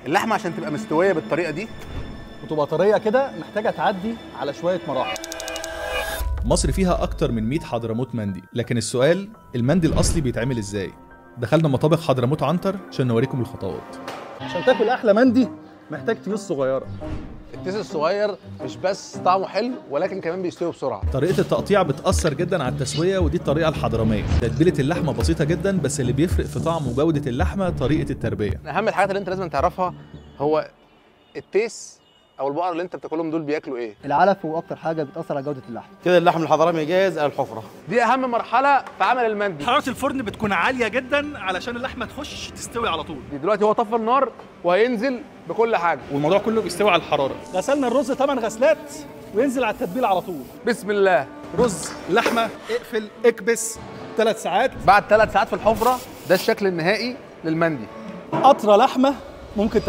اللحمه عشان تبقى مستويه بالطريقه دي وتبقى طريه كده محتاجه تعدي على شويه مراحل. مصر فيها أكتر من 100 حضرموت مندي، لكن السؤال المندي الأصلي بيتعمل إزاي؟ دخلنا مطابخ حضرموت عنتر عشان نوريكم الخطوات. عشان تاكل احلى مندي محتاج تيوس صغيره. التيس الصغير مش بس طعمه حلو ولكن كمان بيستوي بسرعه. طريقة التقطيع بتأثر جدا على التسوية، ودي الطريقة الحضرمية. تتبيلة اللحمة بسيطة جدا، بس اللي بيفرق في طعم وجودة اللحمة طريقة التربية. من اهم الحاجات اللي انت لازم تعرفها هو التيس او البقر اللي انت بتاكلهم دول بياكلوا ايه. العلف هو اكتر حاجه بتاثر على جوده اللحم. كده اللحم الحضرمي جاهز على الحفره. دي اهم مرحله في عمل المندي. حراره الفرن بتكون عاليه جدا علشان اللحمه تخش تستوي على طول. دلوقتي هو طفى النار وهينزل بكل حاجه، والموضوع كله بيستوي على الحراره. غسلنا الرز 8 غسلات وينزل على التتبيل على طول. بسم الله. رز، لحمه، اقفل، اكبس 3 ساعات. بعد 3 ساعات في الحفره ده الشكل النهائي للمندي. قطره لحمه ممكن